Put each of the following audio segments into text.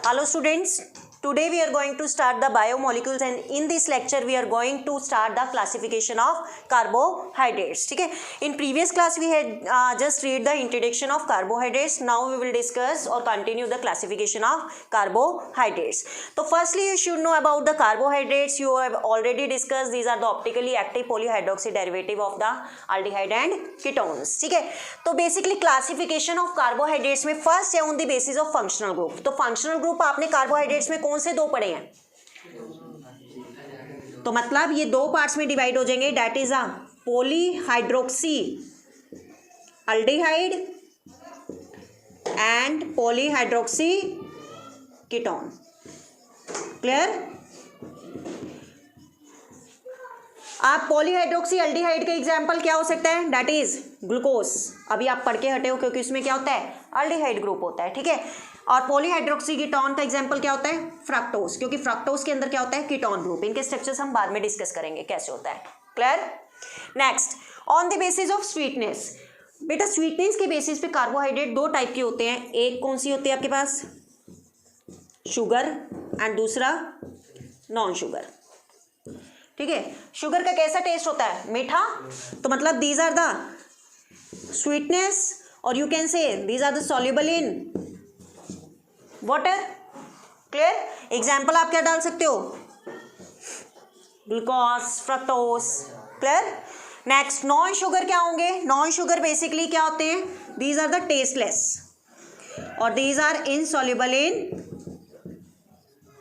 Hello students, today we are going to start the biomolecules and in this lecture we are going to start the classification of carbohydrates. ठीक है, in previous class we had just read the introduction of carbohydrates. Now we will discuss or continue the classification of carbohydrates. So firstly you should know about the carbohydrates. You have already discussed these are the optically active polyhydroxy derivative of the aldehyde and ketones. ठीक है, तो basically classification of carbohydrates में first है on the basis of functional group. तो functional group आपने carbohydrates में कौन से दो पढ़े हैं? तो मतलब ये दो पार्ट्स में डिवाइड हो जाएंगे. That is a polyhydroxy aldehyde and polyhydroxy ketone. Clear? आप पॉलीहाइड्रोक्सी अल्डिहाइड का एग्जाम्पल क्या हो सकता है? That is glucose. अभी आप पढ़ के हटे हो क्योंकि इसमें क्या होता है? अल्डिहाइड ग्रुप होता है. ठीक है, और पॉलीहाइड्रोक्सी कीटोन का एग्जांपल क्या होता है? फ्रक्टोज, क्योंकि फ्रक्टोज के अंदर क्या होता है? Ketone group. इनके स्ट्रक्चर्स हम बाद में डिस्कस करेंगे कैसे होता है. Clear? Next, on the basis of sweetness. बेटा स्वीटनेस के बेसिस पे कार्बोहाइड्रेट दो टाइप के होते हैं. एक कौन सी होती है आपके पास? शुगर एंड दूसरा नॉन शुगर. ठीक है, शुगर का कैसा टेस्ट होता है? मीठा. तो मतलब दीज आर द स्वीटनेस और you can say these are the soluble in water. Clear? Example आप क्या डाल सकते हो? Glucose, fructose. Clear? Next, non sugar क्या होंगे? नॉन शुगर बेसिकली क्या होते हैं? दीज आर द टेस्टलेस और these are insoluble in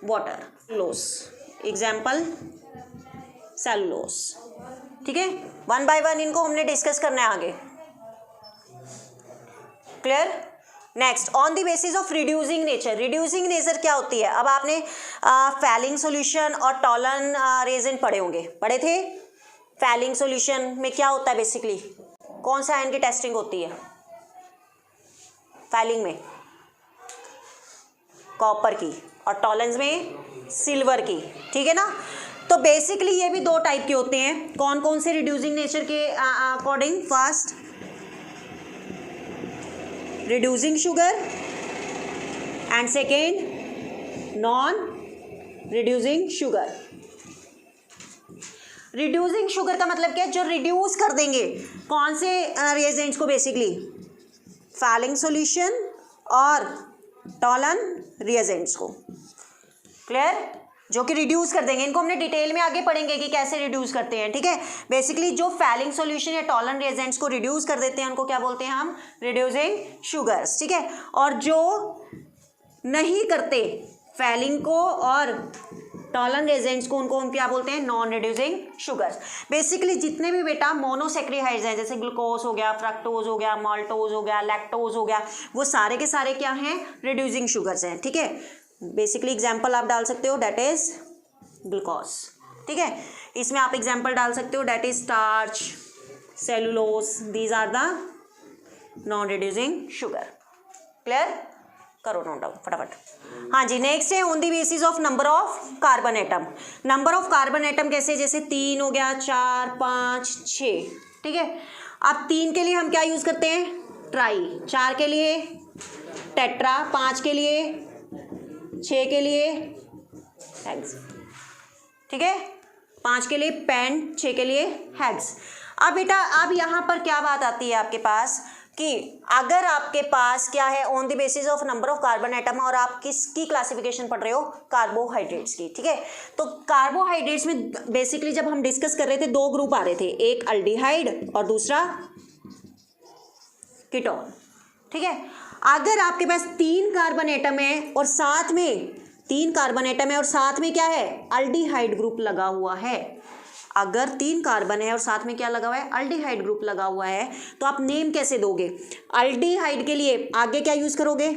water. Cellulose, example cellulose. ठीक है, वन बाय वन इनको हमने डिस्कस करना है आगे. Clear? Next, on the basis of reducing nature. Reducing nature क्या होती है? अब आपने फैलिंग सॉल्यूशन और टॉलन रेजेंट पढ़े होंगे. पढ़े थे? फैलिंग सॉल्यूशन में क्या होता है बेसिकली? कौन सा आयन की टेस्टिंग होती है फैलिंग में? कॉपर की. और टॉलेंस में सिल्वर की. ठीक है ना? तो बेसिकली ये भी दो टाइप के होते हैं. कौन कौन से रिड्यूसिंग नेचर के according? First reducing sugar and second non reducing sugar. reducing sugar का मतलब क्या है? जो रिड्यूस कर देंगे कौन से रिएजेंट्स को? बेसिकली फैलिंग सॉल्यूशन और टॉलन रिएजेंट्स को. क्लियर? जो कि रिड्यूस कर देंगे. इनको हमने डिटेल में आगे पढ़ेंगे कि कैसे रिड्यूस करते हैं. ठीक है, बेसिकली जो फैलिंग सॉल्यूशन या टॉलन रिएजेंट्स को रिड्यूस कर देते हैं उनको क्या बोलते हैं हम? Reducing sugars. ठीक है, और जो नहीं करते फैलिंग को और टॉलन रिएजेंट्स को उनको हम क्या बोलते हैं? Non reducing sugars. बेसिकली जितने भी बेटा मोनोसेक्रिहाइड्स हैं जैसे ग्लूकोज हो गया, फ्रक्टोज हो गया, माल्टोज हो गया, लैक्टोज हो गया, वो सारे के सारे क्या हैं? रिड्यूसिंग शुगर्स हैं. ठीक है, बेसिकली एग्जाम्पल आप डाल सकते हो डेट इज ग्लूकोज. ठीक है, इसमें आप एग्जाम्पल डाल सकते हो that is starch, cellulose. These are the non reducing sugar. Clear? करो नोट डाउन फटाफट. हाँ जी, नेक्स्ट है on the basis of number of carbon atom. Number of carbon atom कैसे? जैसे 3 हो गया, 4, 5, 6. ठीक है, अब 3 के लिए हम क्या यूज करते हैं? ट्राई. 4 के लिए टेट्रा, 5 के लिए, 6 के लिए हेक्स. ठीक है, 5 के लिए पेंट, 6 के लिए हेक्स. अब बेटा अब यहाँ पर क्या बात आती है आपके पास कि अगर आपके पास क्या है? On the basis of number of carbon atom और आप किसकी क्लासिफिकेशन पढ़ रहे हो? कार्बोहाइड्रेट्स की. ठीक है, तो कार्बोहाइड्रेट्स में बेसिकली जब हम डिस्कस कर रहे थे दो ग्रुप आ रहे थे, एक अल्डिहाइड और दूसरा कीटोन. ठीक है, अगर आपके पास 3 कार्बन एटम है और साथ में 3 कार्बन एटम है और साथ में क्या है? अल्डिहाइड ग्रुप लगा हुआ है. अगर 3 कार्बन है और साथ में क्या लगा हुआ है? अल्डिहाइड ग्रुप लगा हुआ है, तो आप नेम कैसे दोगे? अल्डिहाइड के लिए आगे क्या यूज करोगे?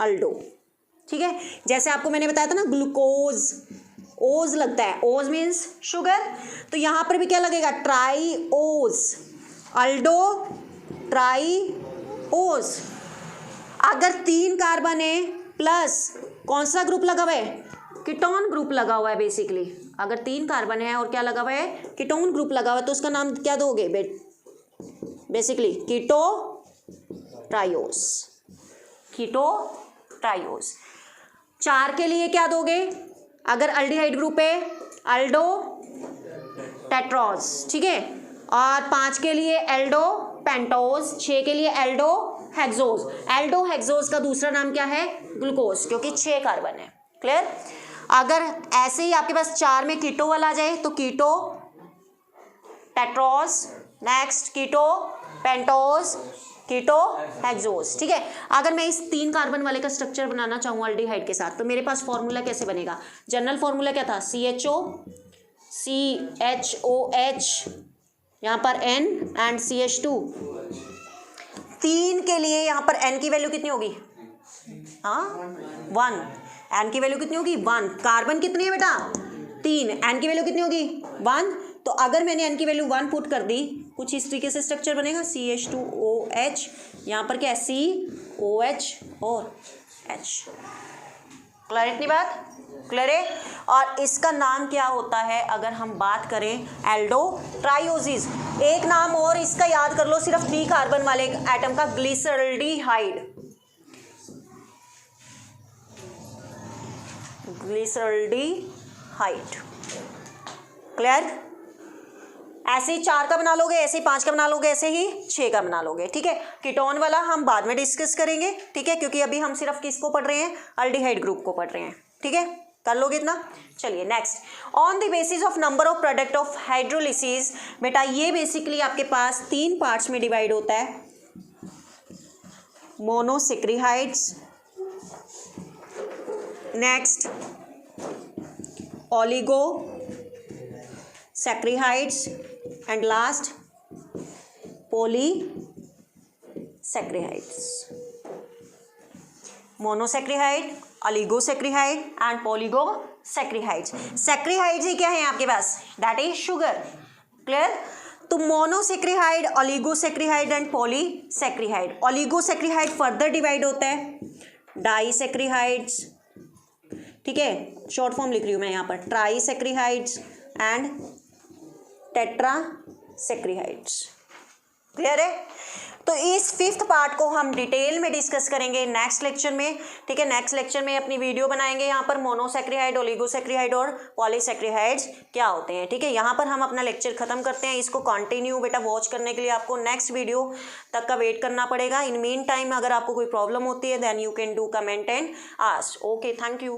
अल्डो. ठीक है, जैसे आपको मैंने बताया था ना ग्लूकोज, ओज लगता है. ओज मीन्स शुगर, तो यहां पर भी क्या लगेगा? ट्राईओज. अल्डो ट्राईओज. अगर 3 कार्बन है प्लस कौन सा ग्रुप लगा हुआ है? कीटोन ग्रुप लगा हुआ है. बेसिकली अगर 3 कार्बन है और क्या लगा हुआ है? कीटोन ग्रुप लगा हुआ है, तो उसका नाम क्या दोगे? बेसिकली कीटो ट्रायोस. 4 के लिए क्या दोगे, अगर एल्डिहाइड ग्रुप है एल्डो टेट्रोज, ठीक है, और 5 के लिए एल्डो पेंटोज, 6 के लिए एल्डो हेक्सोज। एल्डो हेक्सोज का दूसरा नाम क्या है, ग्लूकोज, क्योंकि 6 कार्बन है। क्लियर। अगर ऐसे ही आपके पास 4 में कीटो वाला आ जाए तो कीटो टेट्रोज, नेक्स्ट कीटो पेंटोज, कीटो हेक्सोज, ठीक है। अगर मैं इस 3 कार्बन वाले का स्ट्रक्चर बनाना चाहूँ एल्डिहाइड के साथ, तो मेरे पास फॉर्मूला कैसे बनेगा, जनरल फॉर्मूला क्या था, CHOH, यहाँ पर N एंड CH2। 3 के लिए यहाँ पर N की वैल्यू कितनी होगी, हाँ 1, N की वैल्यू कितनी होगी 1, कार्बन कितनी है बेटा 3, N की वैल्यू कितनी होगी 1, तो अगर मैंने N की वैल्यू 1 पुट कर दी, कुछ इस तरीके से स्ट्रक्चर बनेगा, CH2OH, यहाँ पर क्या है COH और H। क्लियर इतनी बात, क्लियर है। और इसका नाम क्या होता है, अगर हम बात करें एल्डो ट्राइओसिस। एक नाम और इसका याद कर लो, सिर्फ 3 कार्बन वाले एटम का, ग्लिसरल्डिहाइड, ग्लिसरल्डिहाइड। क्लियर। ऐसे ही 4 का बना लोगे, ऐसे ही 5 का बना लोगे, ऐसे ही 6 का बना लोगे, ठीक है। कीटोन वाला हम बाद में डिस्कस करेंगे, ठीक है, क्योंकि अभी हम सिर्फ किसको पढ़ रहे हैं, एल्डिहाइड ग्रुप को पढ़ रहे हैं, ठीक है, कर लोगे इतना। चलिए next, on the basis of number of product of hydrolysis. बेटा ये बेसिकली आपके पास 3 पार्ट्स में डिवाइड होता है, monosaccharides, next oligo saccharides and last polysaccharides. Monosaccharide, oligosaccharide and polygosaccharides. Saccharides ही क्या है आपके पास, दैट इज शुगर। क्लियर। तो monosaccharide, oligosaccharide and polysaccharide. Oligosaccharide further divide होता है डाइसैक्रिहाइड्स, ठीक है, शॉर्ट फॉर्म लिख रही हूं मैं यहाँ पर, ट्राइसैक्रिहाइड्स एंड टेट्रासैक्रिहाइड्स। क्लियर है। तो इस 5th पार्ट को हम डिटेल में डिस्कस करेंगे नेक्स्ट लेक्चर में, ठीक है। नेक्स्ट लेक्चर में अपनी वीडियो बनाएंगे यहाँ पर, मोनोसैक्रिहाइड, ओलिगोसैक्रिहाइड और पॉलीसैक्रिहाइड्स क्या होते हैं, ठीक है। यहाँ पर हम अपना लेक्चर खत्म करते हैं, इसको कंटिन्यू बेटा वॉच करने के लिए आपको नेक्स्ट वीडियो तक का वेट करना पड़ेगा। इन मीन टाइम अगर आपको कोई प्रॉब्लम होती है then you can do comment and ask. Okay, thank you.